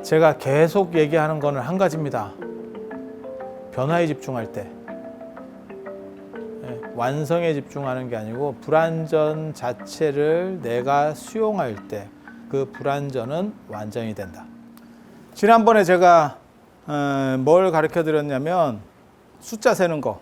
제가 계속 얘기하는 거는 한 가지입니다. 변화에 집중할 때, 완성에 집중하는 게 아니고 불완전 자체를 내가 수용할 때 그 불완전은 완전이 된다. 지난번에 제가 뭘 가르쳐 드렸냐면 숫자 세는 거.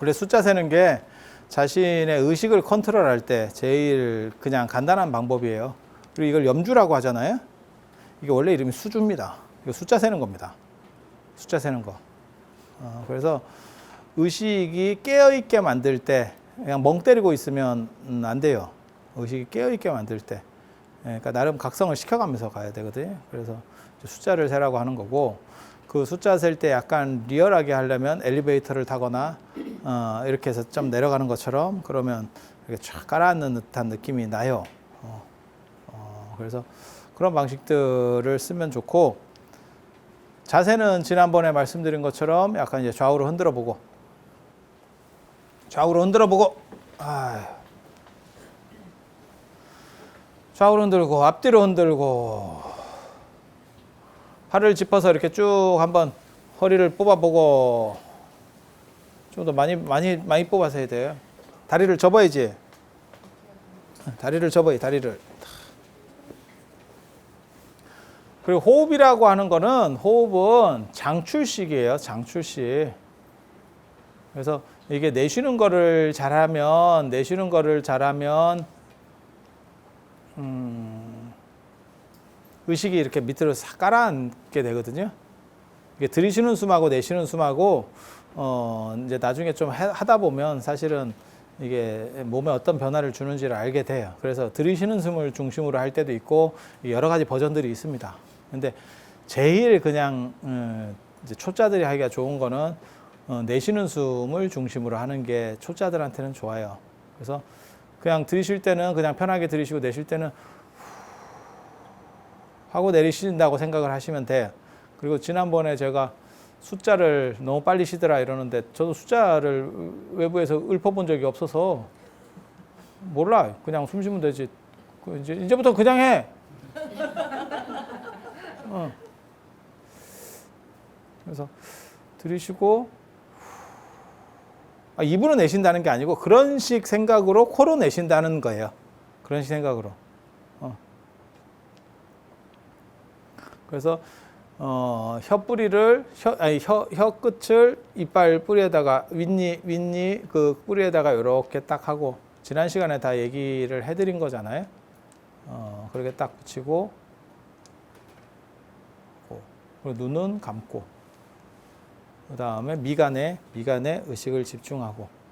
원래 숫자 세는 게 자신의 의식을 컨트롤할 때 제일 그냥 간단한 방법이에요. 그리고 이걸 염주라고 하잖아요. 이게 원래 이름이 수주입니다. 이거 숫자 세는 겁니다. 숫자 세는 거. 그래서 의식이 깨어있게 만들 때 그냥 멍 때리고 있으면 안 돼요. 의식이 깨어있게 만들 때. 그러니까 나름 각성을 시켜가면서 가야 되거든요. 그래서 숫자를 세라고 하는 거고, 그 숫자 셀 때 약간 리얼하게 하려면 엘리베이터를 타거나 이렇게 해서 좀 내려가는 것처럼, 그러면 이렇게 쫙 깔아앉는 듯한 느낌이 나요. 그래서 그런 방식들을 쓰면 좋고, 자세는 지난번에 말씀드린 것처럼 약간 이제 좌우로 흔들어 보고, 좌우로 흔들고, 앞뒤로 흔들고, 팔을 짚어서 이렇게 쭉 한번 허리를 뽑아보고, 좀 더 많이 뽑아서 해야 돼요. 다리를 접어야지. 다리를 접어요, 다리를. 그리고 호흡이라고 하는 거는, 호흡은 장출식이에요, 장출식. 그래서 이게 내쉬는 거를 잘하면, 의식이 이렇게 밑으로 싹 깔아앉게 되거든요. 이게 들이쉬는 숨하고 내쉬는 숨하고, 이제 나중에 좀 하다 보면 사실은 이게 몸에 어떤 변화를 주는지를 알게 돼요. 그래서 들이쉬는 숨을 중심으로 할 때도 있고, 여러 가지 버전들이 있습니다. 근데 제일 그냥, 이제 초짜들이 하기가 좋은 거는, 내쉬는 숨을 중심으로 하는 게 초짜들한테는 좋아요. 그래서 그냥 들이쉴 때는 그냥 편하게 들이쉬고, 내쉴 때는 하고 내리신다고 생각을 하시면 돼요. 그리고 지난번에 제가 숫자를 너무 빨리 쉬더라 이러는데, 저도 숫자를 외부에서 읊어본 적이 없어서 몰라요. 그냥 숨 쉬면 되지. 이제부터 그냥 해. 그래서 들이쉬고, 입으로 내쉰다는 게 아니고 그런 식 생각으로 코로 내쉰다는 거예요. 그런 식 생각으로. 그래서 혀 끝을 이빨 뿌리에다가 윗니 그 뿌리에다가 이렇게 딱 하고, 지난 시간에 다 얘기를 해드린 거잖아요. 그렇게 딱 붙이고, 그리고 눈은 감고, 그 다음에 미간에 의식을 집중하고.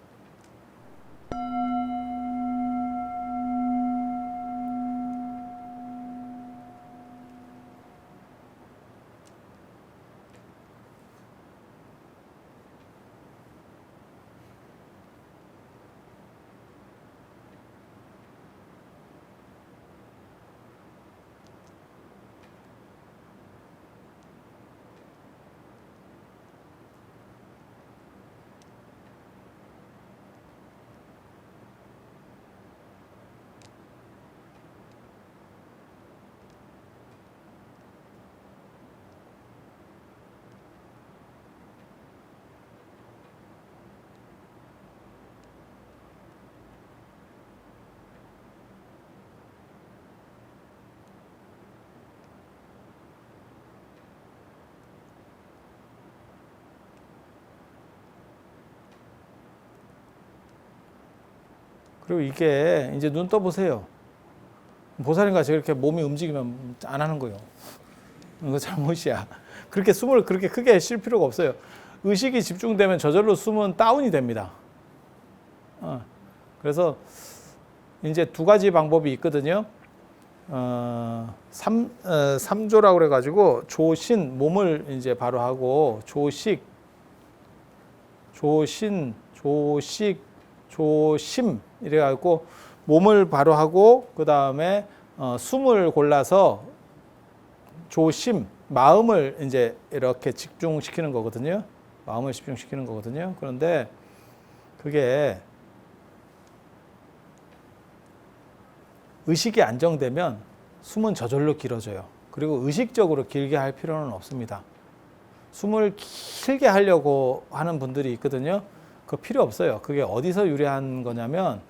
그리고 이게 이제 눈 떠보세요. 보살인같이 이렇게 몸이 움직이면 안 하는 거예요. 이거 잘못이야. 그렇게 숨을 그렇게 크게 쉴 필요가 없어요. 의식이 집중되면 저절로 숨은 다운이 됩니다. 그래서 이제 두 가지 방법이 있거든요. 3조라고 그래가지고, 조신, 몸을 이제 바로 하고, 조식, 조심, 이래갖고, 몸을 바로 하고, 그 다음에 숨을 골라서 조심, 마음을 이제 이렇게 집중시키는 거거든요. 그런데 그게 의식이 안정되면 숨은 저절로 길어져요. 그리고 의식적으로 길게 할 필요는 없습니다. 숨을 길게 하려고 하는 분들이 있거든요. 그거 필요 없어요. 그게 어디서 유래한 거냐면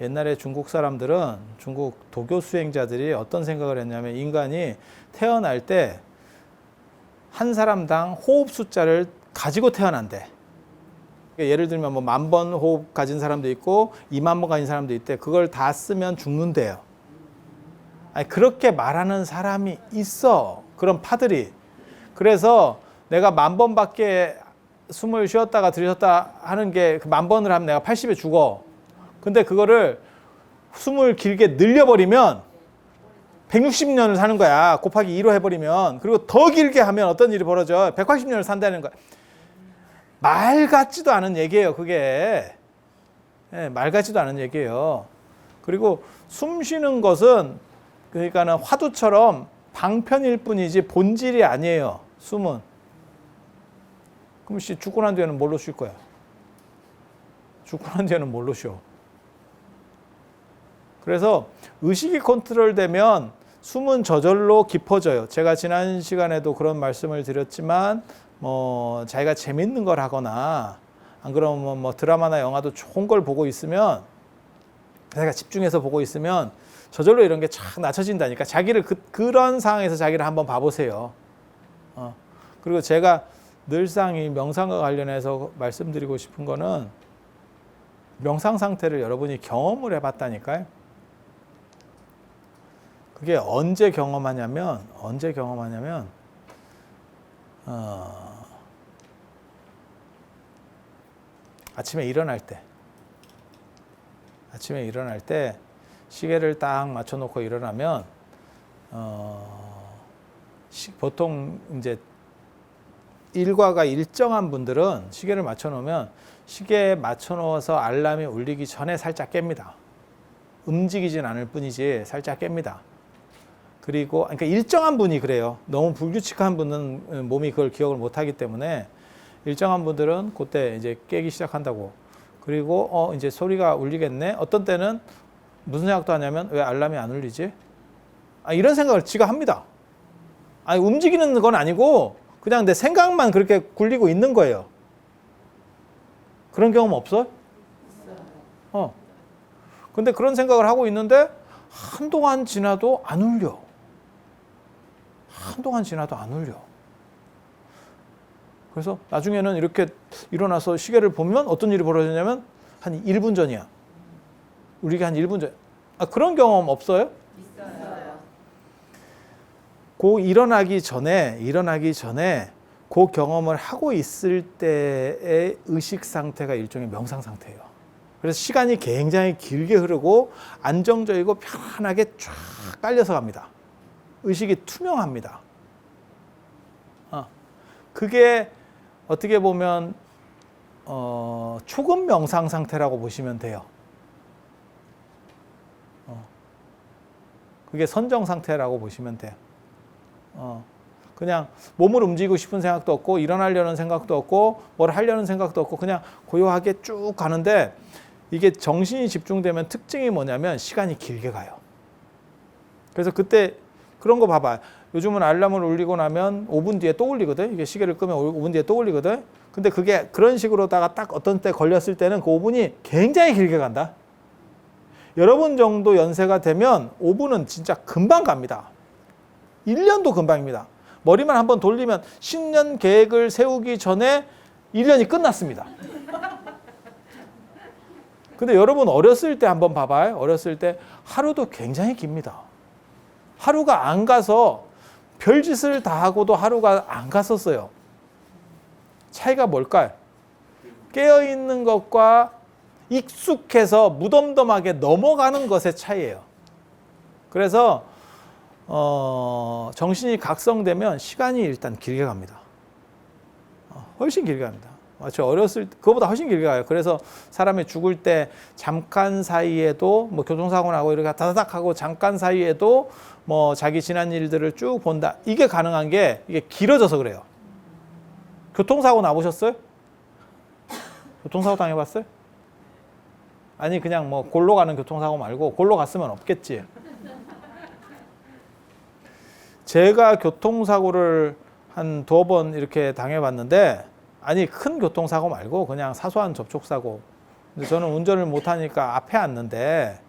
옛날에 중국 사람들은, 중국 도교 수행자들이 어떤 생각을 했냐면, 인간이 태어날 때 한 사람당 호흡 숫자를 가지고 태어난대. 예를 들면 뭐 10,000번 호흡 가진 사람도 있고 20,000번 가진 사람도 있대. 그걸 다 쓰면 죽는데요. 아니, 그렇게 말하는 사람이 있어. 그런 파들이. 그래서 내가 10,000번밖에 숨을 쉬었다가 들이셨다 하는 게, 그 10,000번을 하면 내가 80에 죽어. 근데 그거를 숨을 길게 늘려버리면 160년을 사는 거야. 곱하기 2로 해버리면. 그리고 더 길게 하면 어떤 일이 벌어져? 180년을 산다는 거야. 말 같지도 않은 얘기예요, 그게. 네, 말 같지도 않은 얘기예요. 그리고 숨 쉬는 것은, 그러니까는 화두처럼 방편일 뿐이지 본질이 아니에요, 숨은. 그럼 죽고 난 뒤에는 뭘로 쉴 거야? 죽고 난 뒤에는 뭘로 쉬어? 그래서 의식이 컨트롤되면 숨은 저절로 깊어져요. 제가 지난 시간에도 그런 말씀을 드렸지만, 자기가 재밌는 걸 하거나, 안 그러면 뭐 드라마나 영화도 좋은 걸 보고 있으면, 자기가 집중해서 보고 있으면 저절로 이런 게 착 낮춰진다니까. 자기를 그런 상황에서 자기를 한번 봐보세요. 그리고 제가 늘상 이 명상과 관련해서 말씀드리고 싶은 거는, 명상 상태를 여러분이 경험을 해봤다니까요. 그게 언제 경험하냐면 아침에 일어날 때 시계를 딱 맞춰놓고 일어나면, 보통 이제 일과가 일정한 분들은 시계를 맞춰놓으면 시계에 맞춰놓아서 알람이 울리기 전에 살짝 깹니다. 움직이진 않을 뿐이지 살짝 깹니다. 그리고, 그러니까 일정한 분이 그래요. 너무 불규칙한 분은 몸이 그걸 기억을 못하기 때문에, 일정한 분들은 그때 이제 깨기 시작한다고. 그리고 이제 소리가 울리겠네. 어떤 때는 무슨 생각도 하냐면, 왜 알람이 안 울리지? 이런 생각을 지가 합니다. 아니, 움직이는 건 아니고 그냥 내 생각만 그렇게 굴리고 있는 거예요. 그런 경험 없어요? 근데 그런 생각을 하고 있는데 한동안 지나도 안 울려. 그래서 나중에는 이렇게 일어나서 시계를 보면 어떤 일이 벌어지냐면, 한 1분 전이야. 우리가 한 1분 전. 그런 경험 없어요? 있어요. 일어나기 전에 그 경험을 하고 있을 때의 의식 상태가 일종의 명상 상태예요. 그래서 시간이 굉장히 길게 흐르고 안정적이고 편안하게 쫙 깔려서 갑니다. 의식이 투명합니다. 그게 어떻게 보면 초급 명상 상태라고 보시면 돼요. 그게 선정 상태라고 보시면 돼요. 그냥 몸을 움직이고 싶은 생각도 없고, 일어나려는 생각도 없고, 뭘 하려는 생각도 없고, 그냥 고요하게 쭉 가는데, 이게 정신이 집중되면 특징이 뭐냐면 시간이 길게 가요. 그래서 그때 그런 거 봐봐요. 요즘은 알람을 울리고 나면 5분 뒤에 또 울리거든. 이게 시계를 끄면 5분 뒤에 또 울리거든. 근데 그게 그런 식으로다가 딱 어떤 때 걸렸을 때는 그 5분이 굉장히 길게 간다. 여러분 정도 연세가 되면 5분은 진짜 금방 갑니다. 1년도 금방입니다. 머리만 한번 돌리면 10년 계획을 세우기 전에 1년이 끝났습니다. 근데 여러분 어렸을 때 한번 봐봐요. 어렸을 때 하루도 굉장히 깁니다. 하루가 안 가서 별짓을 다 하고도 하루가 안 갔었어요. 차이가 뭘까요? 깨어있는 것과 익숙해서 무덤덤하게 넘어가는 것의 차이예요. 그래서 정신이 각성되면 시간이 일단 길게 갑니다. 훨씬 길게 갑니다. 마치 어렸을 때 그거보다 훨씬 길게 가요. 그래서 사람이 죽을 때 잠깐 사이에도 뭐 교통사고 나고 이렇게 다다닥 하고 잠깐 사이에도 뭐 자기 지난 일들을 쭉 본다. 이게 가능한 게 이게 길어져서 그래요. 교통사고 나보셨어요? 교통사고 당해봤어요? 아니 그냥 뭐 골로 가는 교통사고 말고 골로 갔으면 없겠지. 제가 교통사고를 한 2번 이렇게 당해봤는데, 아니 큰 교통사고 말고 그냥 사소한 접촉사고. 근데 저는 운전을 못하니까 앞에 앉는데,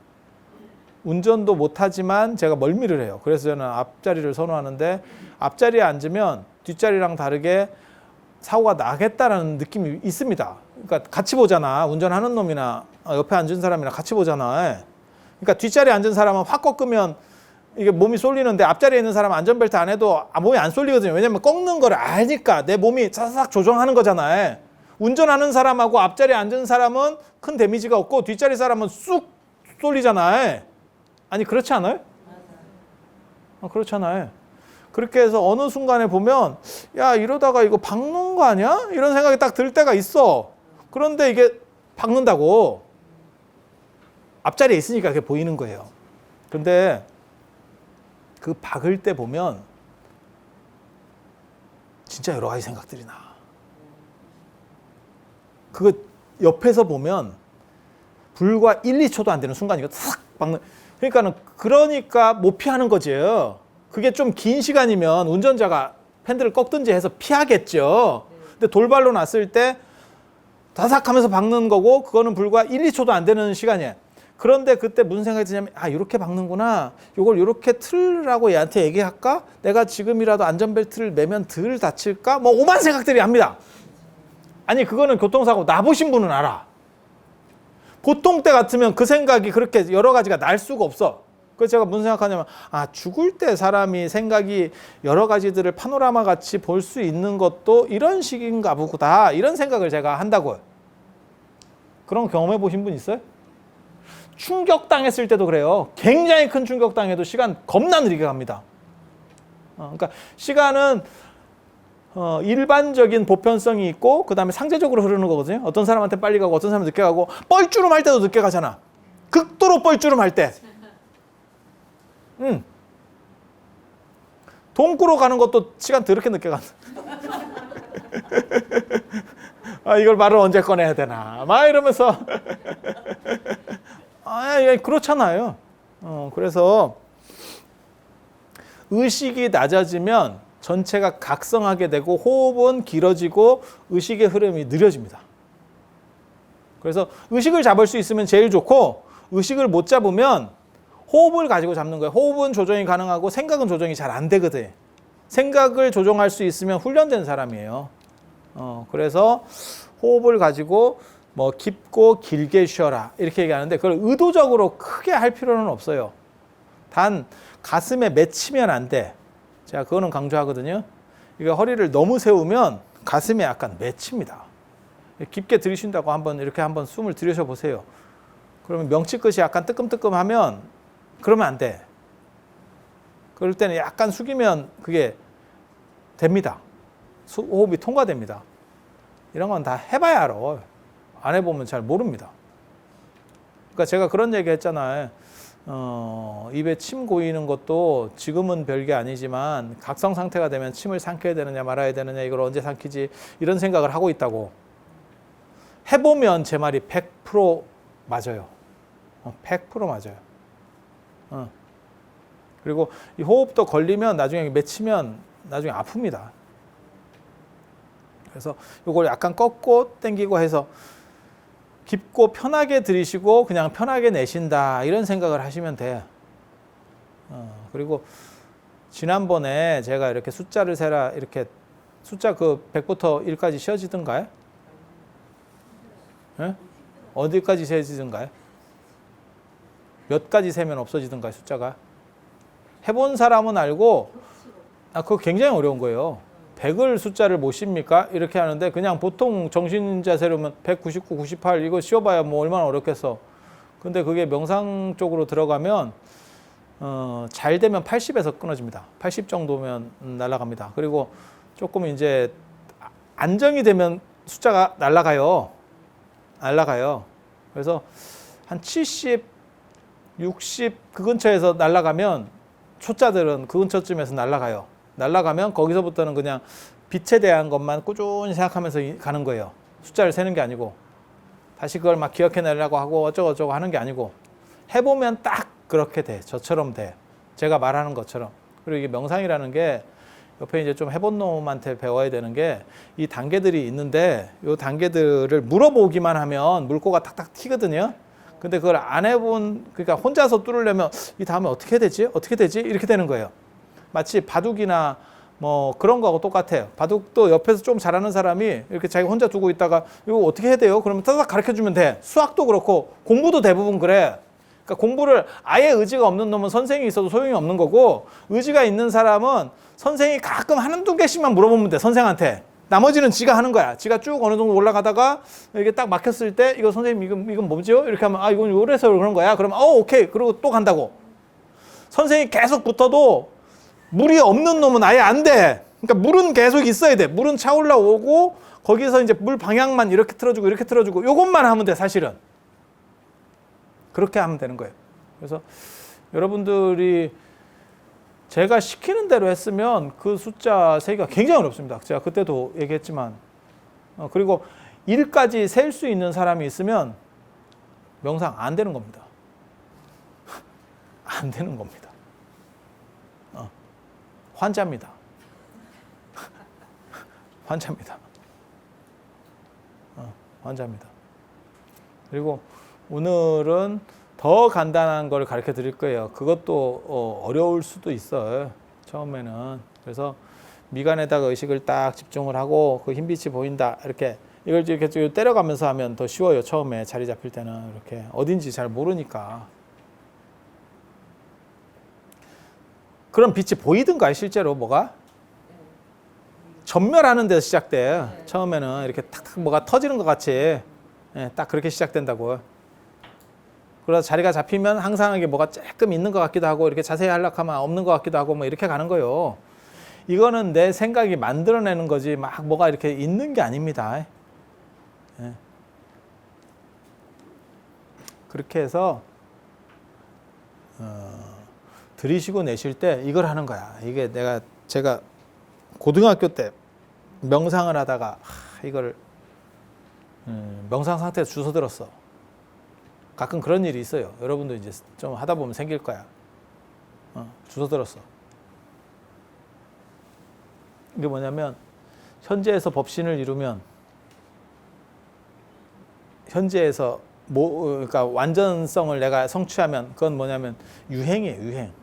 운전도 못하지만 제가 멀미를 해요. 그래서 저는 앞자리를 선호하는데, 앞자리에 앉으면 뒷자리랑 다르게 사고가 나겠다라는 느낌이 있습니다. 그러니까 같이 보잖아. 운전하는 놈이나 옆에 앉은 사람이랑 같이 보잖아. 그러니까 뒷자리에 앉은 사람은 확 꺾으면 이게 몸이 쏠리는데, 앞자리에 있는 사람은 안전벨트 안 해도 몸이 안 쏠리거든요. 왜냐면 꺾는 거를 아니까 내 몸이 사삭 조정하는 거잖아요. 운전하는 사람하고 앞자리에 앉은 사람은 큰 데미지가 없고, 뒷자리 사람은 쑥 쏠리잖아요. 아니 그렇지 않아요? 그렇잖아요. 그렇게 해서 어느 순간에 보면, 야 이러다가 이거 박는 거 아니야? 이런 생각이 딱 들 때가 있어. 그런데 이게 박는다고. 앞자리에 있으니까 그게 보이는 거예요. 근데 그 박을 때 보면 진짜 여러 가지 생각들이 나. 그거 옆에서 보면 불과 1, 2초도 안 되는 순간이니까 싹 박는. 그러니까 못 피하는 거죠. 그게 좀 긴 시간이면 운전자가 핸들을 꺾든지 해서 피하겠죠. 근데 돌발로 났을 때 다삭 하면서 박는 거고, 그거는 불과 1, 2초도 안 되는 시간이에요. 그런데 그때 무슨 생각이 드냐면, 아 이렇게 박는구나. 이걸 이렇게 틀라고 얘한테 얘기할까? 내가 지금이라도 안전벨트를 매면 덜 다칠까? 뭐 오만 생각들이 합니다. 아니 그거는 교통사고 나보신 분은 알아. 보통 때 같으면 그 생각이 그렇게 여러 가지가 날 수가 없어. 그래서 제가 무슨 생각하냐면, 아 죽을 때 사람이 생각이 여러 가지들을 파노라마 같이 볼 수 있는 것도 이런 식인가 보다, 이런 생각을 제가 한다고요. 그런 경험해 보신 분 있어요? 충격당했을 때도 그래요. 굉장히 큰 충격당해도 시간 겁나 느리게 갑니다. 그러니까 시간은 일반적인 보편성이 있고, 그 다음에 상대적으로 흐르는 거거든요. 어떤 사람한테 빨리 가고 어떤 사람은 늦게 가고, 뻘주름 할 때도 늦게 가잖아. 극도로 뻘주름 할 때. 동구로 가는 것도 시간 더럽게 늦게 간다. 아, 이걸 말을 언제 꺼내야 되나 막 이러면서 그렇잖아요. 그래서 의식이 낮아지면 전체가 각성하게 되고, 호흡은 길어지고 의식의 흐름이 느려집니다. 그래서 의식을 잡을 수 있으면 제일 좋고, 의식을 못 잡으면 호흡을 가지고 잡는 거예요. 호흡은 조정이 가능하고 생각은 조정이 잘 안 되거든. 생각을 조정할 수 있으면 훈련된 사람이에요. 그래서 호흡을 가지고 뭐 깊고 길게 쉬어라 이렇게 얘기하는데, 그걸 의도적으로 크게 할 필요는 없어요. 단 가슴에 맺히면 안 돼. 제가 그거는 강조하거든요. 이거 허리를 너무 세우면 가슴에 약간 맺힙니다. 깊게 들이쉰다고 이렇게 한번 숨을 들이쉬어 보세요. 그러면 명치 끝이 약간 뜨끔뜨끔하면 그러면 안 돼. 그럴 때는 약간 숙이면 그게 됩니다. 호흡이 통과됩니다. 이런 건 다 해봐야 알아. 안 해보면 잘 모릅니다. 그러니까 제가 그런 얘기 했잖아요. 입에 침 고이는 것도 지금은 별게 아니지만, 각성 상태가 되면 침을 삼켜야 되느냐 말아야 되느냐, 이걸 언제 삼키지, 이런 생각을 하고 있다고. 해보면 제 말이 100% 맞아요. 100% 맞아요. 그리고 이 호흡도 걸리면 나중에 맺히면 나중에 아픕니다. 그래서 이걸 약간 꺾고 당기고 해서 깊고 편하게 들이쉬고 그냥 편하게 내쉰다, 이런 생각을 하시면 돼. 그리고 지난번에 제가 이렇게 숫자를 세라, 이렇게 숫자 그 100부터 1까지 쉬어지던가요? 네? 어디까지 세지던가요? 몇 가지 세면 없어지던가요, 숫자가? 해본 사람은 알고, 그거 굉장히 어려운 거예요. 100을 숫자를 못 씁니까? 이렇게 하는데, 그냥 보통 정신자세로면 199, 98 이거 쉬어봐야 뭐 얼마나 어렵겠어. 근데 그게 명상 쪽으로 들어가면 잘 되면 80에서 끊어집니다. 80 정도면 날아갑니다. 그리고 조금 이제 안정이 되면 숫자가 날아가요. 그래서 한 70, 60 그 근처에서 날아가면, 초자들은 그 근처쯤에서 날아가요. 날아가면 거기서부터는 그냥 빛에 대한 것만 꾸준히 생각하면서 가는 거예요. 숫자를 세는 게 아니고, 다시 그걸 막 기억해내려고 하고 어쩌고저쩌고 하는 게 아니고, 해보면 딱 그렇게 돼. 저처럼 돼. 제가 말하는 것처럼. 그리고 이게 명상이라는 게 옆에 이제 좀 해본 놈한테 배워야 되는 게 이 단계들이 있는데 이 단계들을 물어보기만 하면 물꼬가 탁탁 튀거든요. 근데 그걸 안 해본, 그러니까 혼자서 뚫으려면 이 다음에 어떻게 해야 되지? 어떻게 되지? 이렇게 되는 거예요. 마치 바둑이나 뭐 그런 거하고 똑같아요. 바둑도 옆에서 좀 잘하는 사람이 이렇게 자기 혼자 두고 있다가 이거 어떻게 해야 돼요? 그러면 따닥 가르쳐 주면 돼. 수학도 그렇고 공부도 대부분 그래. 그러니까 공부를 아예 의지가 없는 놈은 선생이 있어도 소용이 없는 거고, 의지가 있는 사람은 선생이 가끔 한두 개씩만 물어보면 돼, 선생한테. 나머지는 지가 하는 거야. 지가 쭉 어느 정도 올라가다가 이게 딱 막혔을 때 이거 선생님 이건 뭐죠? 이렇게 하면 아 이건 요래서 그런 거야. 그러면 오케이. 그리고 또 간다고. 선생이 계속 붙어도 물이 없는 놈은 아예 안 돼. 그러니까 물은 계속 있어야 돼. 물은 차올라 오고 거기서 이제 물 방향만 이렇게 틀어주고 이렇게 틀어주고 요것만 하면 돼, 사실은. 그렇게 하면 되는 거예요. 그래서 여러분들이 제가 시키는 대로 했으면 그 숫자 세기가 굉장히 어렵습니다. 제가 그때도 얘기했지만. 그리고 1까지 셀 수 있는 사람이 있으면 명상 안 되는 겁니다. 안 되는 겁니다. 환자입니다. 환자입니다. 환자입니다. 그리고 오늘은 더 간단한 걸 가르쳐 드릴 거예요. 그것도 어려울 수도 있어요. 처음에는. 그래서 미간에다가 의식을 딱 집중을 하고 그 흰빛이 보인다. 이렇게 이걸 이렇게 때려가면서 하면 더 쉬워요. 처음에 자리 잡힐 때는 이렇게 어딘지 잘 모르니까. 그런 빛이 보이든가요, 실제로 뭐가? 전멸하는 데서 시작돼요. 처음에는 이렇게 탁탁 뭐가 터지는 것 같이. 딱 그렇게 시작된다고. 그래서 자리가 잡히면 항상 이게 뭐가 조금 있는 것 같기도 하고 이렇게 자세히 하려고 하면 없는 것 같기도 하고 뭐 이렇게 가는 거예요. 이거는 내 생각이 만들어내는 거지 막 뭐가 이렇게 있는 게 아닙니다. 그렇게 해서 들이쉬고 내쉴 때 이걸 하는 거야. 이게 제가 고등학교 때 명상을 하다가 이걸 명상 상태에서 주워 들었어. 가끔 그런 일이 있어요. 여러분도 이제 좀 하다 보면 생길 거야. 주워 들었어. 이게 뭐냐면 현재에서 법신을 이루면 현재에서 그러니까 완전성을 내가 성취하면 그건 뭐냐면 유행이에요. 유행.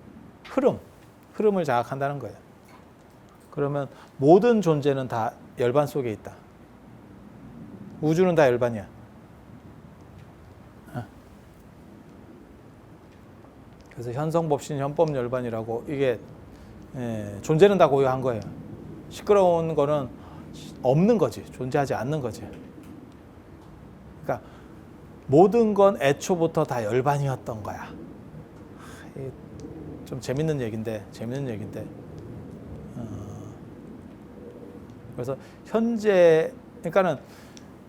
흐름을 자각한다는 거예요. 그러면 모든 존재는 다 열반 속에 있다. 우주는 다 열반이야. 그래서 현성법신 현법열반이라고 이게 존재는 다 고유한 거예요. 시끄러운 거는 없는 거지. 존재하지 않는 거지. 그러니까 모든 건 애초부터 다 열반이었던 거야. 좀 재밌는 얘기인데 그래서 현재 그러니까는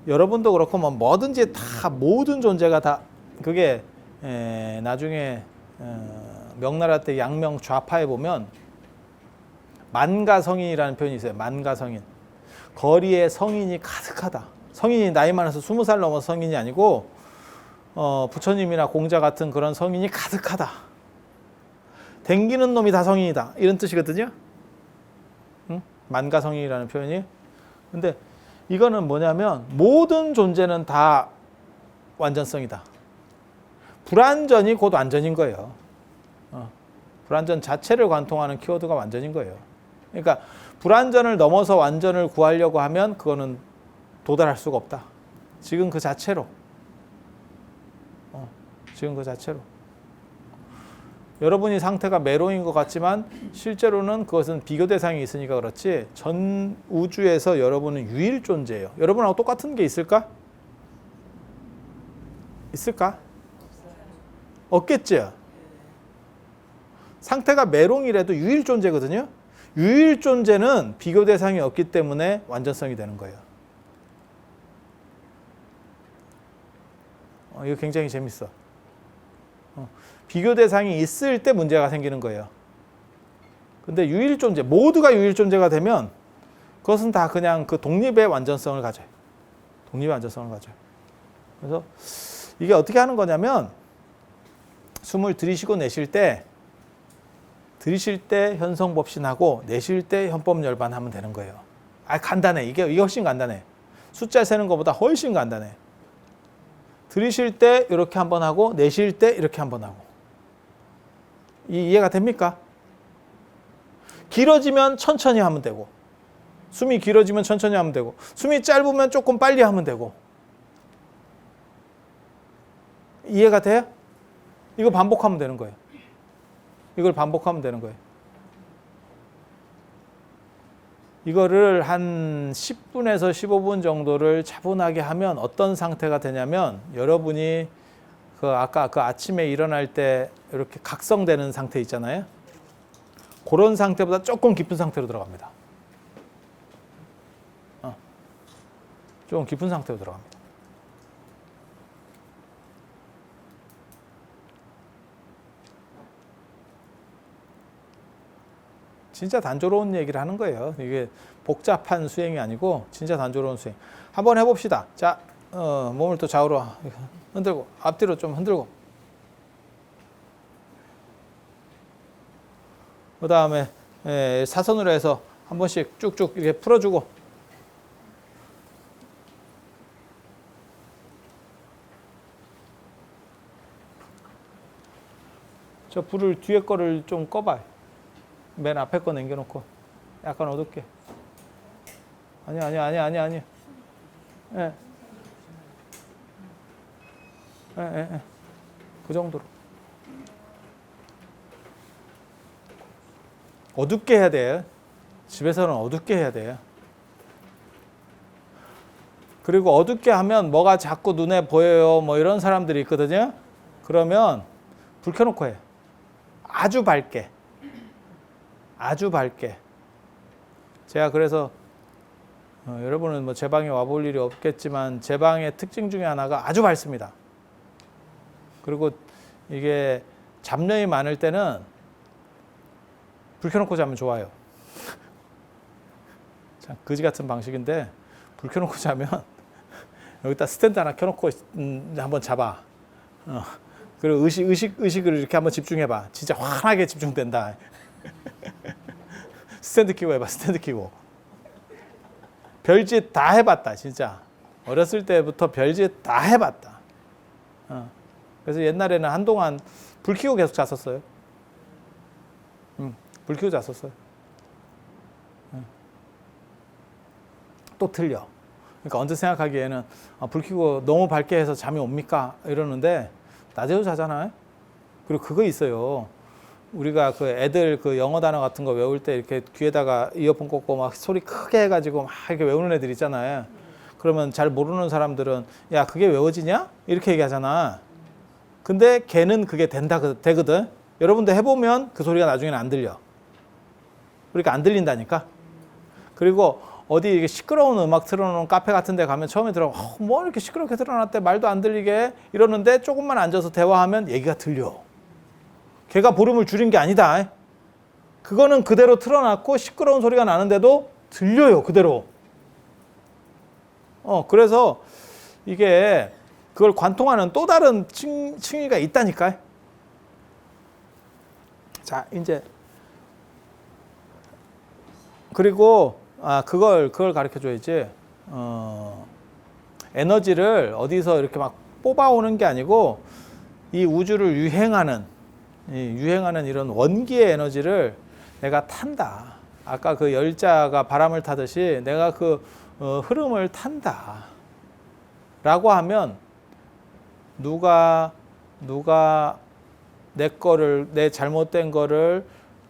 여러분도 그렇고 뭐 뭐든지 다 모든 존재가 다 그게 나중에 명나라 때 양명 좌파에 보면 만가성인이라는 표현이 있어요. 만가성인. 거리에 성인이 가득하다. 성인이 나이 많아서 20살 넘어서 성인이 아니고 부처님이나 공자 같은 그런 성인이 가득하다. 댕기는 놈이 다 성인이다. 이런 뜻이거든요. 응? 만가성인이라는 표현이. 근데 이거는 뭐냐면 모든 존재는 다 완전성이다. 불완전이 곧 완전인 거예요. 불완전 자체를 관통하는 키워드가 완전인 거예요. 그러니까 불완전을 넘어서 완전을 구하려고 하면 그거는 도달할 수가 없다. 지금 그 자체로. 지금 그 자체로. 여러분이 상태가 메로인 것 같지만 실제로는 그것은 비교 대상이 있으니까 그렇지 전 우주에서 여러분은 유일 존재예요. 여러분하고 똑같은 게 있을까? 있을까? 없겠죠. 상태가 메롱이라도 유일 존재거든요. 유일 존재는 비교 대상이 없기 때문에 완전성이 되는 거예요. 이거 굉장히 재밌어. 비교 대상이 있을 때 문제가 생기는 거예요. 근데 유일 존재, 모두가 유일 존재가 되면 그것은 다 그냥 그 독립의 완전성을 가져요. 독립의 완전성을 가져요. 그래서 이게 어떻게 하는 거냐면 숨을 들이쉬고 내쉴 때 들이쉴 때 현성법신하고 내쉴 때 현법열반 하면 되는 거예요. 간단해. 이게 훨씬 간단해. 숫자 세는 것보다 훨씬 간단해. 들이쉴 때 이렇게 한번 하고 내쉴 때 이렇게 한번 하고. 이해가 됩니까? 길어지면 천천히 하면 되고, 숨이 길어지면 천천히 하면 되고, 숨이 짧으면 조금 빨리 하면 되고. 이해가 돼요? 이거 반복하면 되는 거예요. 이걸 반복하면 되는 거예요. 이거를 한 10분에서 15분 정도를 차분하게 하면 어떤 상태가 되냐면, 여러분이 아까 아침에 일어날 때 이렇게 각성되는 상태 있잖아요. 그런 상태보다 조금 깊은 상태로 들어갑니다. 조금 깊은 상태로 들어갑니다. 진짜 단조로운 얘기를 하는 거예요. 이게 복잡한 수행이 아니고 진짜 단조로운 수행. 한번 해봅시다. 자, 몸을 또 좌우로 흔들고, 앞뒤로 좀 흔들고. 그 다음에 사선으로 해서 한 번씩 쭉쭉 이렇게 풀어주고. 저 불을 뒤에 거를 좀 꺼봐요. 맨 앞에 거 남겨놓고 약간 어둡게. 아니. 예. 그 정도로. 어둡게 해야 돼요. 집에서는 어둡게 해야 돼요. 그리고 어둡게 하면 뭐가 자꾸 눈에 보여요. 뭐 이런 사람들이 있거든요. 그러면 불 켜놓고 해. 아주 밝게. 아주 밝게. 제가 그래서 여러분은 뭐 제 방에 와볼 일이 없겠지만 제 방의 특징 중에 하나가 아주 밝습니다. 그리고 이게 잡념이 많을 때는 불 켜놓고 자면 좋아요. 참 거지 같은 방식인데 불 켜놓고 자면 여기다 스탠드 하나 켜놓고 한번 잡아. 그리고 의식을 이렇게 한번 집중해봐. 진짜 환하게 집중된다. 스탠드 끼고 해봐. 스탠드 끼고. 별짓 다 해봤다. 진짜. 어렸을 때부터 별짓 다 해봤다. 그래서 옛날에는 한동안 불 켜고 계속 잤었어요. 불 켜고 잤었어요. 또 틀려. 그러니까 언제 생각하기에는 불 켜고 너무 밝게 해서 잠이 옵니까? 이러는데 낮에도 자잖아요. 그리고 그거 있어요. 우리가 그 애들 그 영어 단어 같은 거 외울 때 이렇게 귀에다가 이어폰 꽂고 막 소리 크게 해가지고 막 이렇게 외우는 애들 있잖아요. 그러면 잘 모르는 사람들은 야 그게 외워지냐? 이렇게 얘기하잖아. 근데 걔는 그게 되거든. 여러분도 해보면 그 소리가 나중에는 안 들려. 그러니까 안 들린다니까. 그리고 어디 이게 시끄러운 음악 틀어놓은 카페 같은 데 가면 처음에 뭐 이렇게 시끄럽게 틀어놨대 말도 안 들리게 이러는데 조금만 앉아서 대화하면 얘기가 들려. 걔가 볼륨을 줄인 게 아니다. 그거는 그대로 틀어놨고 시끄러운 소리가 나는데도 들려요. 그대로. 그래서 이게 그걸 관통하는 또 다른 층위가 있다니까요. 자, 이제 그리고 그걸 가르쳐 줘야지. 에너지를 어디서 이렇게 막 뽑아오는 게 아니고 이 우주를 유행하는 이런 원기의 에너지를 내가 탄다. 아까 그 열자가 바람을 타듯이 내가 그 흐름을 탄다. 라고 하면 누가 내 잘못된 거를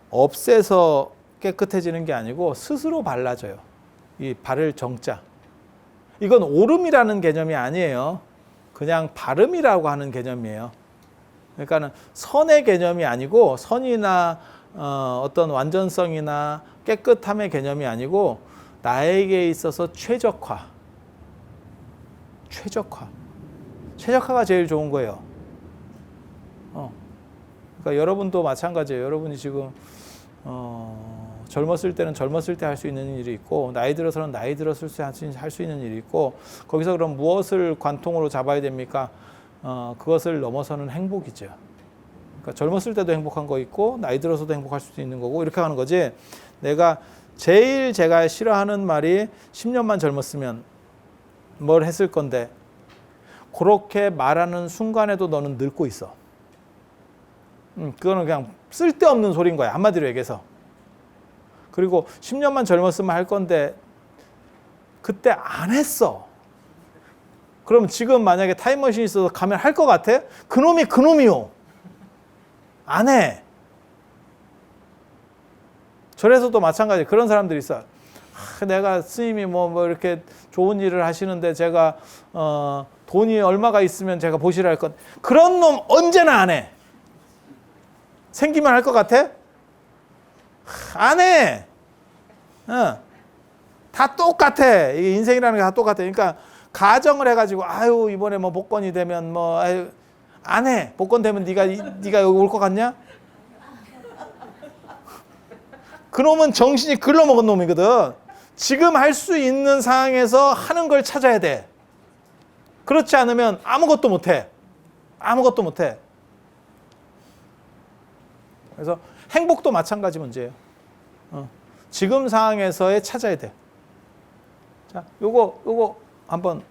없애서 깨끗해지는 게 아니고 스스로 발라져요. 이 바를 정자. 이건 옳음이라는 개념이 아니에요. 그냥 발음이라고 하는 개념이에요. 그러니까는 선의 개념이 아니고 선이나 어떤 완전성이나 깨끗함의 개념이 아니고 나에게 있어서 최적화가 제일 좋은 거예요. 그러니까 여러분도 마찬가지예요. 여러분이 지금 젊었을 때는 젊었을 때 할 수 있는 일이 있고 나이 들어서는 나이 들었을 때 할 수 있는 일이 있고 거기서 그럼 무엇을 관통으로 잡아야 됩니까? 그것을 넘어서는 행복이죠. 그러니까 젊었을 때도 행복한 거 있고 나이 들어서도 행복할 수도 있는 거고 이렇게 하는 거지. 내가 제가 싫어하는 말이 10년만 젊었으면 뭘 했을 건데 그렇게 말하는 순간에도 너는 늙고 있어. 그거는 그냥 쓸데없는 소리인 거야. 한마디로 얘기해서. 그리고 10년만 젊었으면 할 건데 그때 안 했어. 그럼 지금 만약에 타임머신이 있어서 가면 할 것 같아? 그놈이 그놈이요. 안 해. 절에서도 마찬가지. 그런 사람들이 있어. 내가 스님이 뭐 이렇게 좋은 일을 하시는데 제가 돈이 얼마가 있으면 제가 보시라 할 건. 그런 놈 언제나 안 해. 생기면 할 것 같아? 안 해. 다 똑같아. 이게 인생이라는 게 다 똑같아. 그러니까 가정을 해가지고 아유 이번에 뭐 복권이 되면 뭐 아유 안 해. 복권 되면 네가 여기 올 것 같냐? 그놈은 정신이 글러먹은 놈이거든. 지금 할 수 있는 상황에서 하는 걸 찾아야 돼. 그렇지 않으면 아무것도 못해. 아무것도 못해. 그래서 행복도 마찬가지 문제예요. 지금 상황에서의 찾아야 돼. 자, 요거 한번.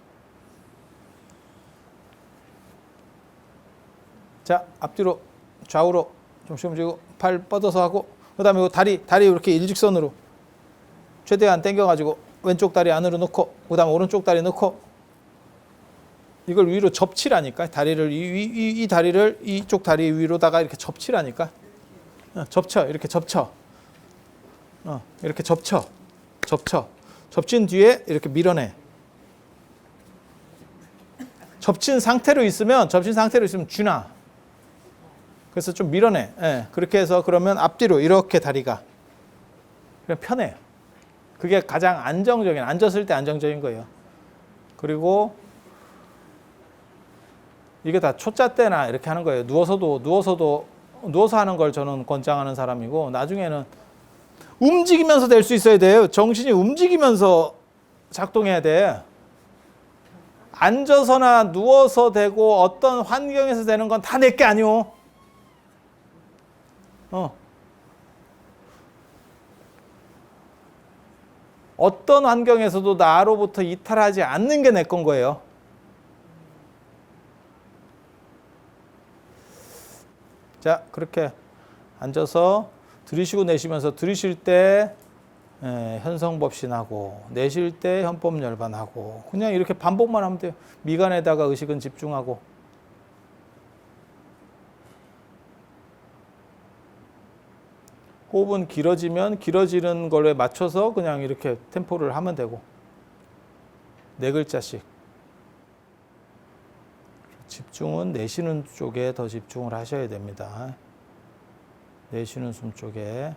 자, 앞뒤로 좌우로 좀씩 움직이고 팔 뻗어서 하고 그다음에 요 다리 이렇게 일직선으로 최대한 당겨가지고 왼쪽 다리 안으로 넣고 그다음에 오른쪽 다리 넣고 이걸 위로 접치라니까. 다리를 이 다리를 이쪽 다리 위로다가 이렇게 접치라니까. 접쳐. 이렇게 접쳐. 이렇게 접쳐. 접친 뒤에 이렇게 밀어내. 접친 상태로 있으면 쥐나. 그래서 좀 밀어내. 예, 그렇게 해서 그러면 앞뒤로 이렇게 다리가 그냥 편해. 그게 가장 앉았을 때 안정적인 거예요. 그리고 이게 다 초짜 때나 이렇게 하는 거예요. 누워서 하는 걸 저는 권장하는 사람이고 나중에는 움직이면서 될 수 있어야 돼요. 정신이 움직이면서 작동해야 돼. 앉아서나 누워서 되고 어떤 환경에서 되는 건 다 내게 아니오. 어떤 환경에서도 나로부터 이탈하지 않는 게 내 건 거예요. 자, 그렇게 앉아서 들이쉬고 내쉬면서 들이쉴 때 현성법신하고 내쉴 때 현법열반하고 그냥 이렇게 반복만 하면 돼요. 미간에다가 의식은 집중하고. 호흡은 길어지면 길어지는 걸에 맞춰서 그냥 이렇게 템포를 하면 되고. 4글자씩. 집중은 내쉬는 쪽에 더 집중을 하셔야 됩니다. 내쉬는 숨 쪽에.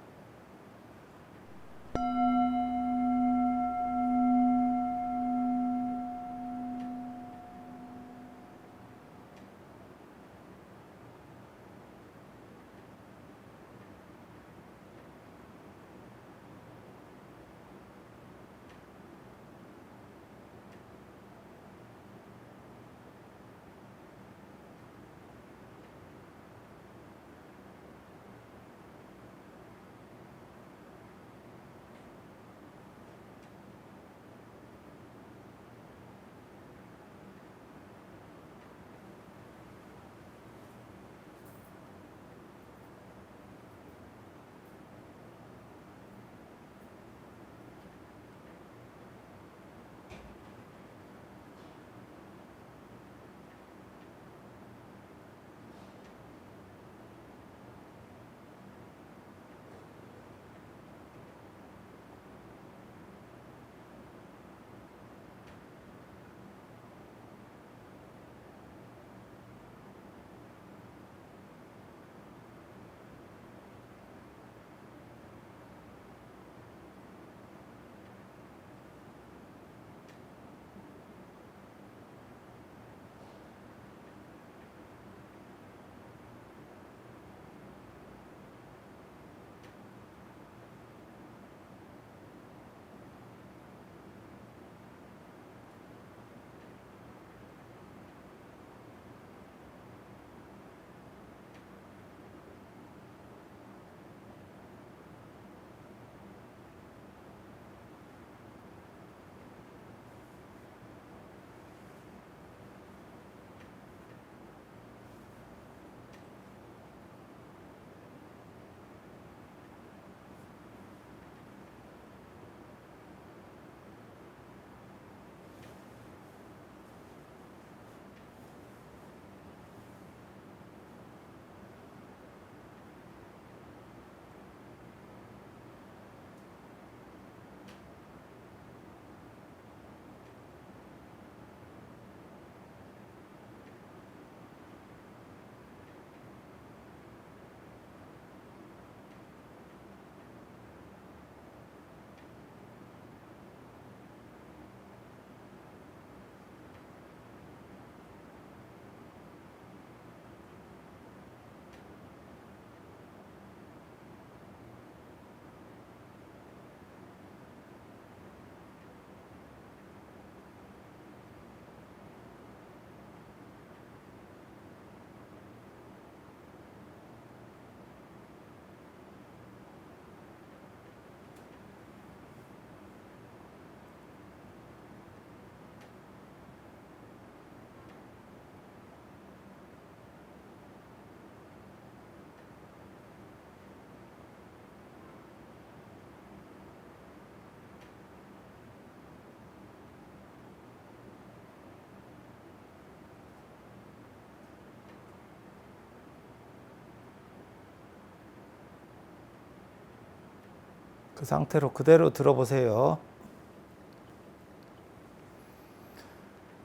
그 상태로 그대로 들어보세요.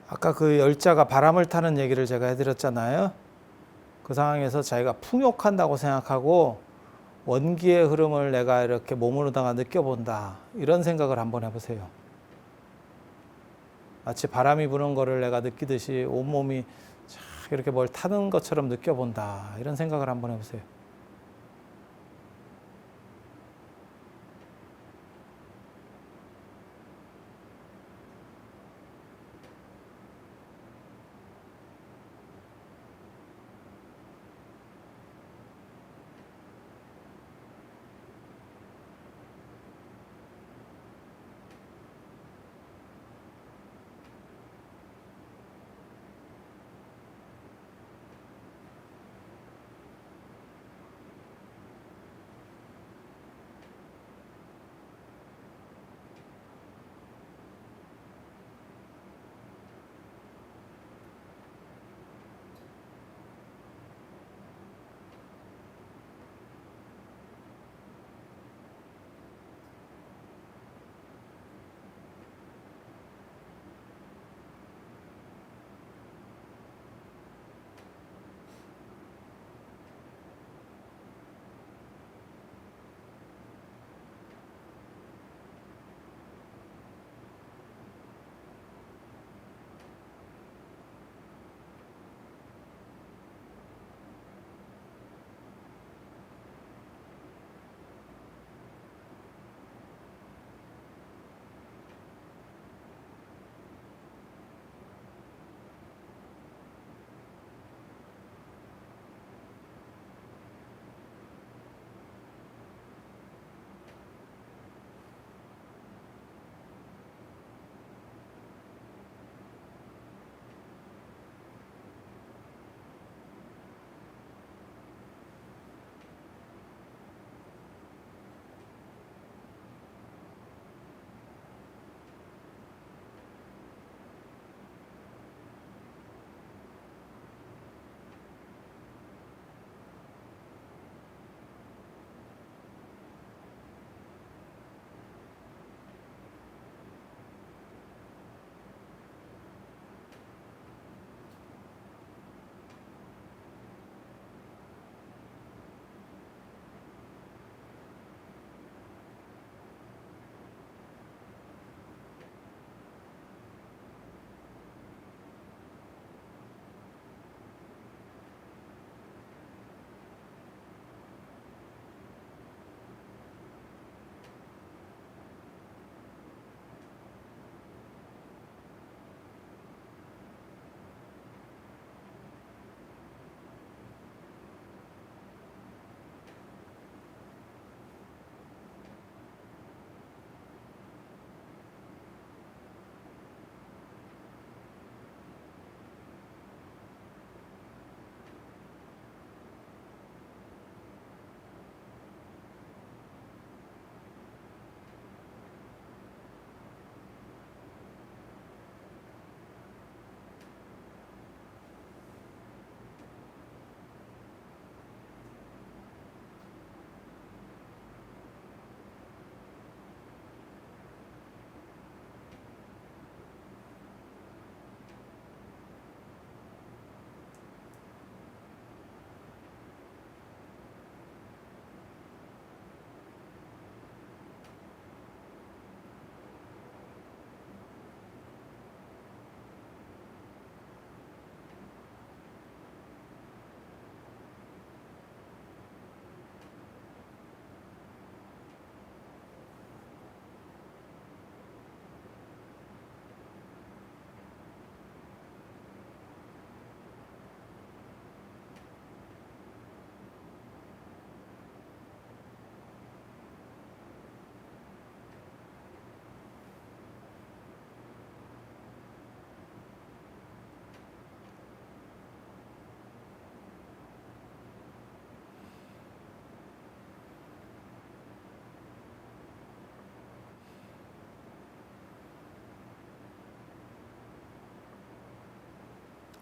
아까 그 열자가 바람을 타는 얘기를 제가 해드렸잖아요. 그 상황에서 자기가 풍욕한다고 생각하고 원기의 흐름을 내가 이렇게 몸으로다가 느껴본다. 이런 생각을 한번 해보세요. 마치 바람이 부는 거를 내가 느끼듯이 온몸이 쫙 이렇게 뭘 타는 것처럼 느껴본다. 이런 생각을 한번 해보세요.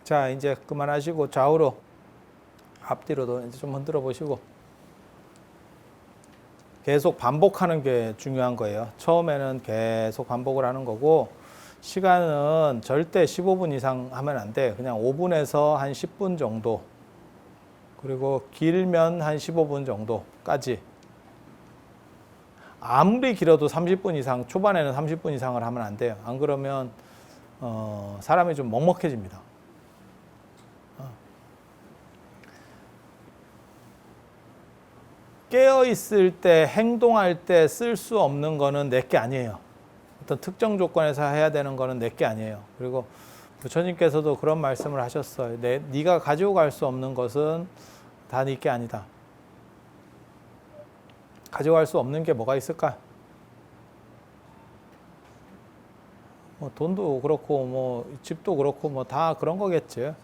자, 이제 그만하시고 좌우로 앞뒤로도 이제 좀 흔들어 보시고 계속 반복하는 게 중요한 거예요. 처음에는 계속 반복을 하는 거고, 시간은 절대 15분 이상 하면 안 돼. 그냥 5분에서 한 10분 정도. 그리고 길면 한 15분 정도까지. 아무리 길어도 30분 이상, 초반에는 30분 이상을 하면 안 돼요. 안 그러면 사람이 좀 먹먹해집니다. 깨어 있을 때, 행동할 때 쓸 수 없는 거는 내게 아니에요. 어떤 특정 조건에서 해야 되는 거는 내게 아니에요. 그리고 부처님께서도 그런 말씀을 하셨어요. 네가 가지고 갈 수 없는 것은 다 네게 아니다. 가져갈 수 없는 게 뭐가 있을까? 뭐 돈도 그렇고 뭐 집도 그렇고 뭐 다 그런 거겠지.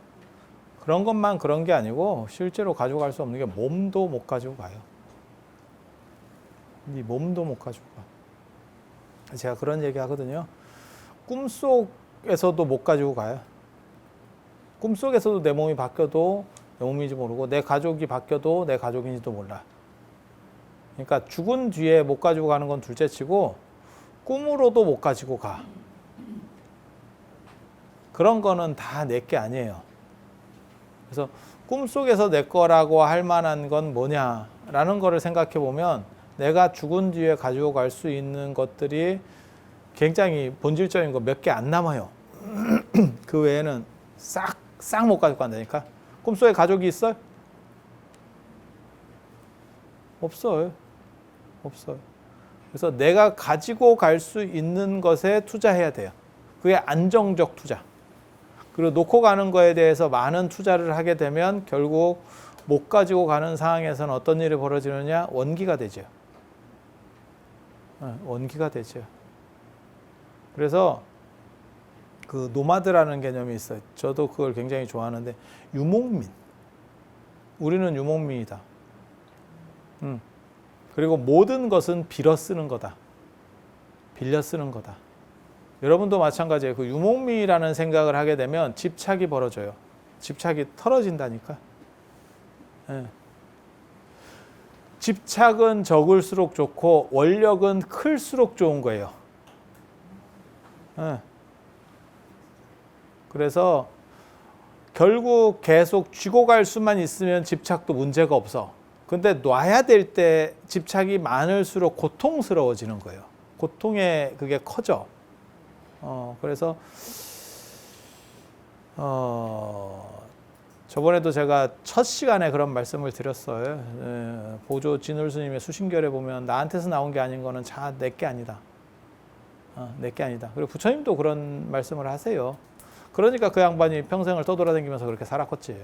그런 것만 그런 게 아니고 실제로 가져갈 수 없는 게 몸도 못 가지고 가요. 네 몸도 못 가지고 가. 제가 그런 얘기 하거든요. 꿈속에서도 못 가지고 가요. 꿈속에서도 내 몸이 바뀌어도 내 몸인지 모르고 내 가족이 바뀌어도 내 가족인지도 몰라. 그러니까 죽은 뒤에 못 가지고 가는 건 둘째치고 꿈으로도 못 가지고 가. 그런 거는 다 내 게 아니에요. 그래서 꿈속에서 내 거라고 할 만한 건 뭐냐라는 거를 생각해 보면 내가 죽은 뒤에 가지고 갈 수 있는 것들이 굉장히 본질적인 거 몇 개 안 남아요. 그 외에는 싹 못 가지고 간다니까. 꿈속에 가족이 있어요? 없어요. 없어요. 그래서 내가 가지고 갈 수 있는 것에 투자해야 돼요. 그게 안정적 투자. 그리고 놓고 가는 거에 대해서 많은 투자를 하게 되면 결국 못 가지고 가는 상황에서는 어떤 일이 벌어지느냐? 원기가 되죠. 원기가 되죠. 그래서 그 노마드라는 개념이 있어요. 저도 그걸 굉장히 좋아하는데 유목민. 우리는 유목민이다. 그리고 모든 것은 빌어 쓰는 거다. 빌려 쓰는 거다. 여러분도 마찬가지예요. 그 유목민이라는 생각을 하게 되면 집착이 벌어져요. 집착이 털어진다니까. 예. 집착은 적을수록 좋고 원력은 클수록 좋은 거예요. 예. 그래서 결국 계속 쥐고 갈 수만 있으면 집착도 문제가 없어. 근데 놔야 될 때 집착이 많을수록 고통스러워지는 거예요. 고통의 그게 커져. 그래서 저번에도 제가 첫 시간에 그런 말씀을 드렸어요. 보조 진울 스님의 수신결에 보면 나한테서 나온 게 아닌 거는 자 내게 아니다. 내게 아니다. 그리고 부처님도 그런 말씀을 하세요. 그러니까 그 양반이 평생을 떠돌아다니면서 그렇게 살았겠지.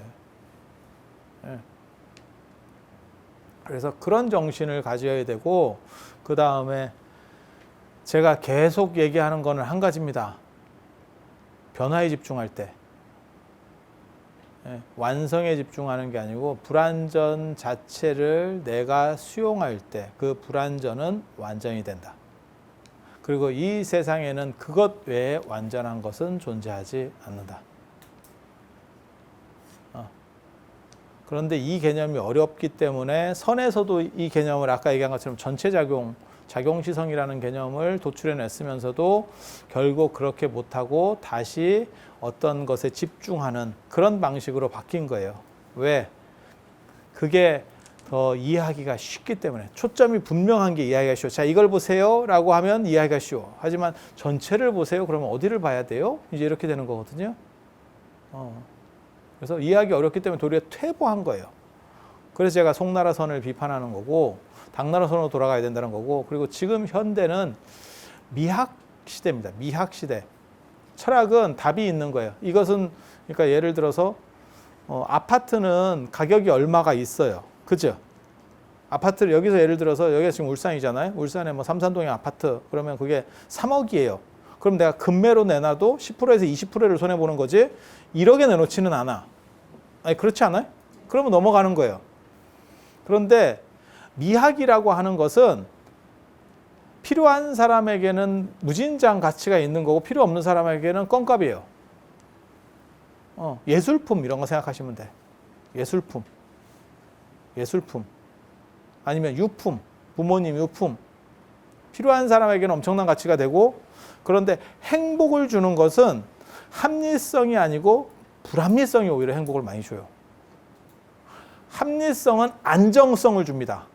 그래서 그런 정신을 가져야 되고, 그 다음에 제가 계속 얘기하는 거는 한 가지입니다. 변화에 집중할 때. 완성에 집중하는 게 아니고 불완전 자체를 내가 수용할 때 그 불완전은 완전이 된다. 그리고 이 세상에는 그것 외에 완전한 것은 존재하지 않는다. 그런데 이 개념이 어렵기 때문에 선에서도 이 개념을 아까 얘기한 것처럼 작용시성이라는 개념을 도출해냈으면서도 결국 그렇게 못하고 다시 어떤 것에 집중하는 그런 방식으로 바뀐 거예요. 왜? 그게 더 이해하기가 쉽기 때문에. 초점이 분명한 게 이해하기가 쉬워. 자, 이걸 보세요 라고 하면 이해하기가 쉬워. 하지만 전체를 보세요 그러면 어디를 봐야 돼요? 이제 이렇게 되는 거거든요. 그래서 이해하기 어렵기 때문에 도리어 퇴보한 거예요. 그래서 제가 송나라선을 비판하는 거고 당나라선으로 돌아가야 된다는 거고, 그리고 지금 현대는 미학 시대입니다. 미학 시대. 철학은 답이 있는 거예요. 이것은 그러니까 예를 들어서 아파트는 가격이 얼마가 있어요. 그죠? 아파트를 여기서 예를 들어서 여기가 지금 울산이잖아요. 울산에 뭐 삼산동에 아파트 그러면 그게 3억이에요. 그럼 내가 금매로 내놔도 10%에서 20%를 손해 보는 거지 1억에 내놓지는 않아. 아니 그렇지 않아요? 그러면 넘어가는 거예요. 그런데 미학이라고 하는 것은 필요한 사람에게는 무진장 가치가 있는 거고 필요 없는 사람에게는 껌값이에요. 예술품 이런 거 생각하시면 돼. 예술품. 아니면 유품. 부모님, 유품. 필요한 사람에게는 엄청난 가치가 되고, 그런데 행복을 주는 것은 합리성이 아니고 불합리성이 오히려 행복을 많이 줘요. 합리성은 안정성을 줍니다.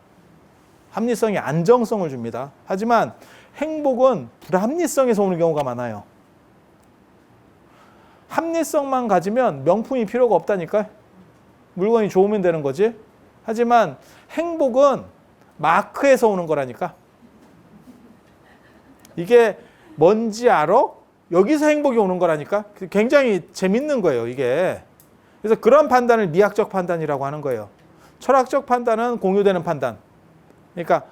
합리성이 안정성을 줍니다. 하지만 행복은 불합리성에서 오는 경우가 많아요. 합리성만 가지면 명품이 필요가 없다니까. 물건이 좋으면 되는 거지. 하지만 행복은 마크에서 오는 거라니까. 이게 뭔지 알아? 여기서 행복이 오는 거라니까. 굉장히 재밌는 거예요, 이게. 그래서 그런 판단을 미학적 판단이라고 하는 거예요. 철학적 판단은 공유되는 판단. 그러니까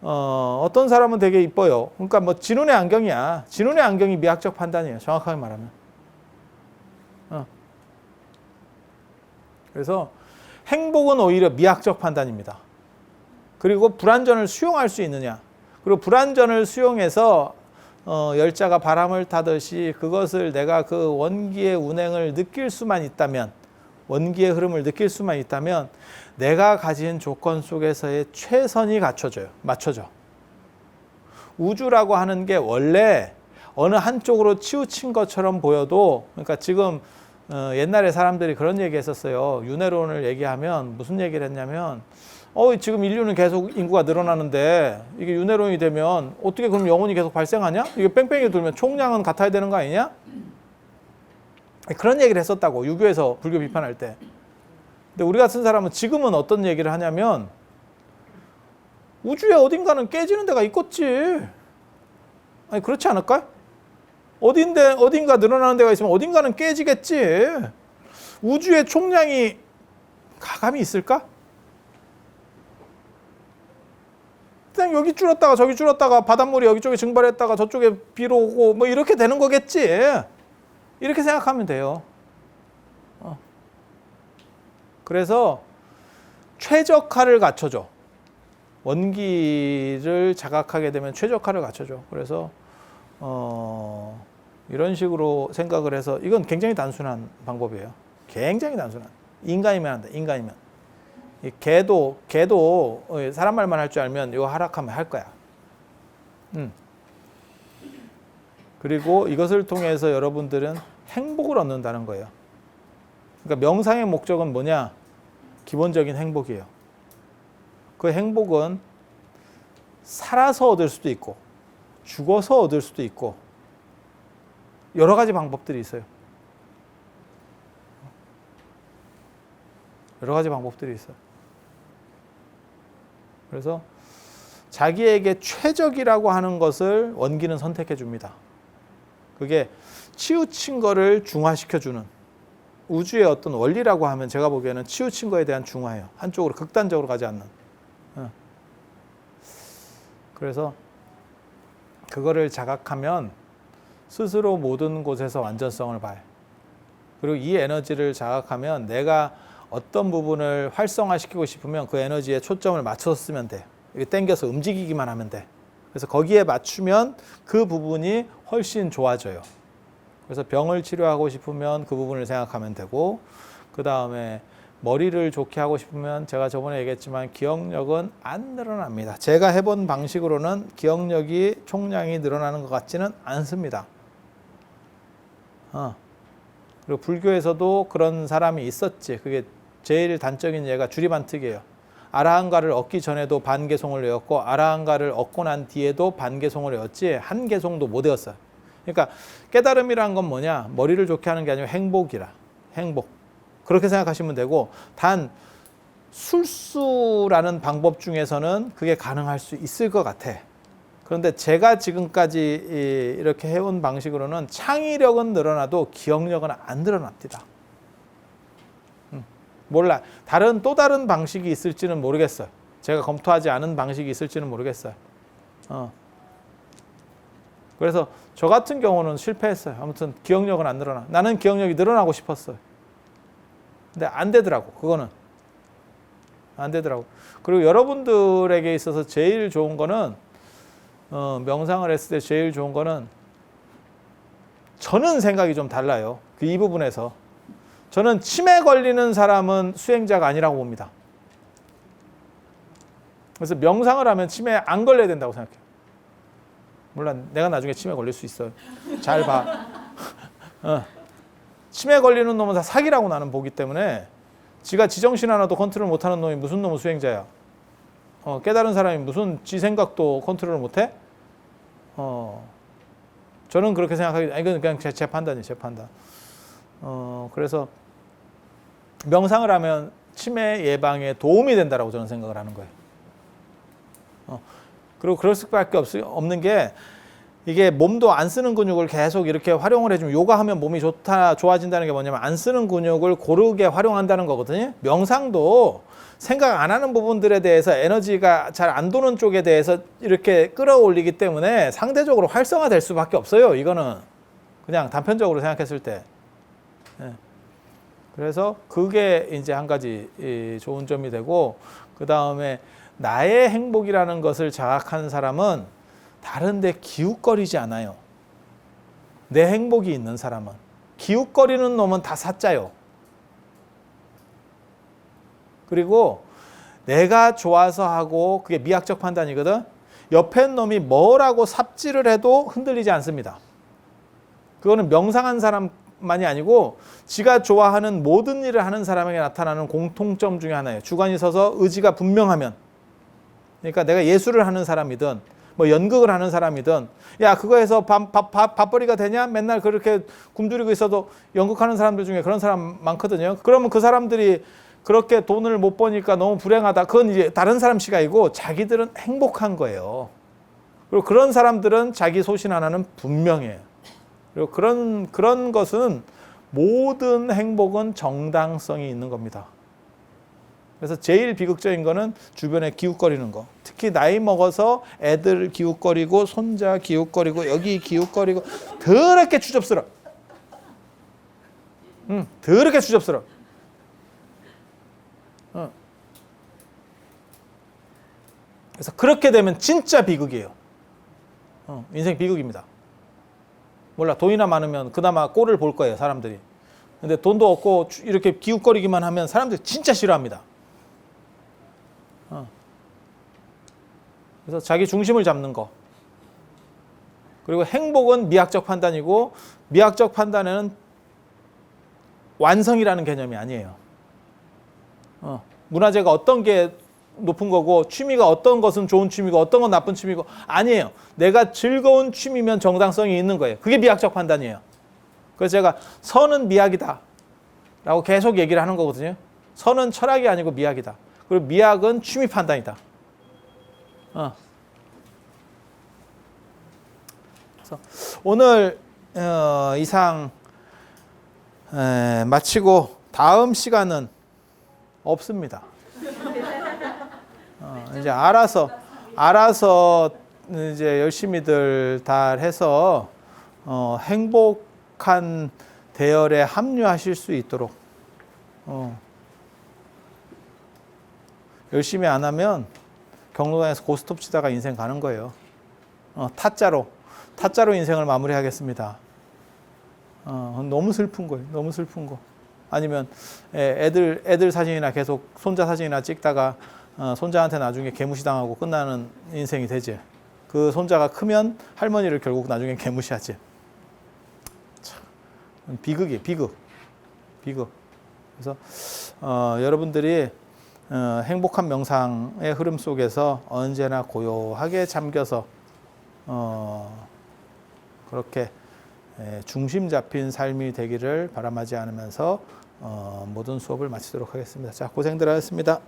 어떤 사람은 되게 이뻐요. 그러니까 뭐 진운의 안경이야. 진운의 안경이 미학적 판단이에요. 정확하게 말하면. 그래서 행복은 오히려 미학적 판단입니다. 그리고 불완전을 수용할 수 있느냐. 그리고 불완전을 수용해서 열자가 바람을 타듯이 그것을 내가 그 원기의 운행을 느낄 수만 있다면, 원기의 흐름을 느낄 수만 있다면 내가 가진 조건 속에서의 최선이 맞춰져. 우주라고 하는 게 원래 어느 한쪽으로 치우친 것처럼 보여도, 그러니까 지금 옛날에 사람들이 그런 얘기 했었어요. 윤회론을 얘기하면 무슨 얘기를 했냐면 지금 인류는 계속 인구가 늘어나는데 이게 윤회론이 되면 어떻게 그럼 영혼이 계속 발생하냐? 이게 뺑뺑이 돌면 총량은 같아야 되는 거 아니냐? 그런 얘기를 했었다고, 유교에서 불교 비판할 때. 근데 우리 같은 사람은 지금은 어떤 얘기를 하냐면 우주에 어딘가는 깨지는 데가 있겠지. 아니 그렇지 않을까? 어딘가 늘어나는 데가 있으면 어딘가는 깨지겠지. 우주의 총량이 가감이 있을까? 그냥 여기 줄었다가 저기 줄었다가 바닷물이 여기저기 증발했다가 저쪽에 비로 오고 뭐 이렇게 되는 거겠지. 이렇게 생각하면 돼요. 그래서 최적화를 갖춰줘. 원기를 자각하게 되면 최적화를 갖춰줘. 그래서 이런 식으로 생각을 해서, 이건 굉장히 단순한 방법이에요. 굉장히 단순한. 인간이면 한다. 인간이면. 개도 사람 말만 할 줄 알면 이거 하락하면 할 거야. 그리고 이것을 통해서 여러분들은 행복을 얻는다는 거예요. 그러니까 명상의 목적은 뭐냐? 기본적인 행복이에요. 그 행복은 살아서 얻을 수도 있고 죽어서 얻을 수도 있고 여러 가지 방법들이 있어요. 여러 가지 방법들이 있어요. 그래서 자기에게 최적이라고 하는 것을 원기는 선택해 줍니다. 그게 치우친 거를 중화시켜주는 우주의 어떤 원리라고 하면 제가 보기에는 치우친 거에 대한 중화예요. 한쪽으로 극단적으로 가지 않는. 그래서 그거를 자각하면 스스로 모든 곳에서 완전성을 봐요. 그리고 이 에너지를 자각하면 내가 어떤 부분을 활성화시키고 싶으면 그 에너지에 초점을 맞춰서 쓰면 돼. 이게 당겨서 움직이기만 하면 돼. 그래서 거기에 맞추면 그 부분이 훨씬 좋아져요. 그래서 병을 치료하고 싶으면 그 부분을 생각하면 되고, 그 다음에 머리를 좋게 하고 싶으면 제가 저번에 얘기했지만 기억력은 안 늘어납니다. 제가 해본 방식으로는 기억력이 총량이 늘어나는 것 같지는 않습니다. 그리고 불교에서도 그런 사람이 있었지. 그게 제일 단적인 예가 주리반특이에요. 아라한가를 얻기 전에도 반개송을 외웠고 아라한가를 얻고 난 뒤에도 반개송을 외웠지 한 개송도 못 외웠어요. 그러니까 깨달음이란 건 뭐냐? 머리를 좋게 하는 게 아니라 행복이라. 행복. 그렇게 생각하시면 되고, 단 술수라는 방법 중에서는 그게 가능할 수 있을 것 같아. 그런데 제가 지금까지 이렇게 해온 방식으로는 창의력은 늘어나도 기억력은 안 늘어납니다. 몰라. 또 다른 방식이 있을지는 모르겠어요. 제가 검토하지 않은 방식이 있을지는 모르겠어요. 그래서 저 같은 경우는 실패했어요. 아무튼 기억력은 안 늘어나. 나는 기억력이 늘어나고 싶었어요. 근데 안 되더라고. 그거는 안 되더라고. 그리고 여러분들에게 있어서 제일 좋은 거는 명상을 했을 때 제일 좋은 거는, 저는 생각이 좀 달라요. 이 부분에서 저는 치매 걸리는 사람은 수행자가 아니라고 봅니다. 그래서 명상을 하면 치매에 안 걸려야 된다고 생각해요. 물론 내가 나중에 치매 걸릴 수 있어요. 잘 봐. 치매 걸리는 놈은 다 사기라고 나는 보기 때문에 지가 지정신 하나도 컨트롤 못하는 놈이 무슨 놈의 수행자야. 깨달은 사람이 무슨 지 생각도 컨트롤 못해? 저는 그렇게 생각하기, 아니 그냥 제 판단이에요. 제 판단. 그래서 명상을 하면 치매 예방에 도움이 된다라고 저는 생각을 하는 거예요. 그리고 그럴 수밖에 없는 게 이게 몸도 안 쓰는 근육을 계속 이렇게 활용을 해주면 요가하면 몸이 좋아진다는 게 뭐냐면 안 쓰는 근육을 고르게 활용한다는 거거든요. 명상도 생각 안 하는 부분들에 대해서 에너지가 잘 안 도는 쪽에 대해서 이렇게 끌어올리기 때문에 상대적으로 활성화될 수밖에 없어요. 이거는 그냥 단편적으로 생각했을 때. 그래서 그게 이제 한 가지 좋은 점이 되고, 그 다음에 나의 행복이라는 것을 자각하는 사람은 다른데 기웃거리지 않아요. 내 행복이 있는 사람은. 기웃거리는 놈은 다 사짜요. 그리고 내가 좋아서 하고, 그게 미학적 판단이거든. 옆에 놈이 뭐라고 삽질을 해도 흔들리지 않습니다. 그거는 명상한 사람만이 아니고 지가 좋아하는 모든 일을 하는 사람에게 나타나는 공통점 중에 하나예요. 주관이 서서 의지가 분명하면. 그러니까 내가 예술을 하는 사람이든 뭐 연극을 하는 사람이든, 야 그거 해서 밥벌이가 되냐? 맨날 그렇게 굶주리고 있어도 연극하는 사람들 중에 그런 사람 많거든요. 그러면 그 사람들이 그렇게 돈을 못 버니까 너무 불행하다. 그건 이제 다른 사람 시각이고, 자기들은 행복한 거예요. 그리고 그런 사람들은 자기 소신 하나는 분명해요. 그리고 그런 것은 모든 행복은 정당성이 있는 겁니다. 그래서 제일 비극적인 거는 주변에 기웃거리는 거. 특히 나이 먹어서 애들 기웃거리고 손자 기웃거리고 여기 기웃거리고 더럽게 추접스러워. 더럽게 추접스러워. 그래서 그렇게 되면 진짜 비극이에요. 인생 비극입니다. 몰라, 돈이나 많으면 그나마 꼴을 볼 거예요, 사람들이. 근데 돈도 없고 이렇게 기웃거리기만 하면 사람들이 진짜 싫어합니다. 그래서 자기 중심을 잡는 거. 그리고 행복은 미학적 판단이고, 미학적 판단에는 완성이라는 개념이 아니에요. 문화재가 어떤 게 높은 거고, 취미가 어떤 것은 좋은 취미고 어떤 건 나쁜 취미고 아니에요. 내가 즐거운 취미면 정당성이 있는 거예요. 그게 미학적 판단이에요. 그래서 제가 선은 미학이다 라고 계속 얘기를 하는 거거든요. 선은 철학이 아니고 미학이다. 그리고 미학은 취미 판단이다. 그래서 오늘 이상 마치고 다음 시간은 없습니다. 이제 알아서 이제 열심히들 다 해서 행복한 대열에 합류하실 수 있도록 열심히 안 하면 경로당에서 고스톱 치다가 인생 가는 거예요. 타짜로 인생을 마무리하겠습니다. 너무 슬픈 거예요. 너무 슬픈 거. 아니면 애들 사진이나 계속 손자 사진이나 찍다가 손자한테 나중에 개무시 당하고 끝나는 인생이 되지. 그 손자가 크면 할머니를 결국 나중에 개무시하지. 참, 비극이에요. 비극. 그래서 여러분들이 행복한 명상의 흐름 속에서 언제나 고요하게 잠겨서 그렇게 중심 잡힌 삶이 되기를 바람하지 않으면서 모든 수업을 마치도록 하겠습니다. 자, 고생들 하셨습니다.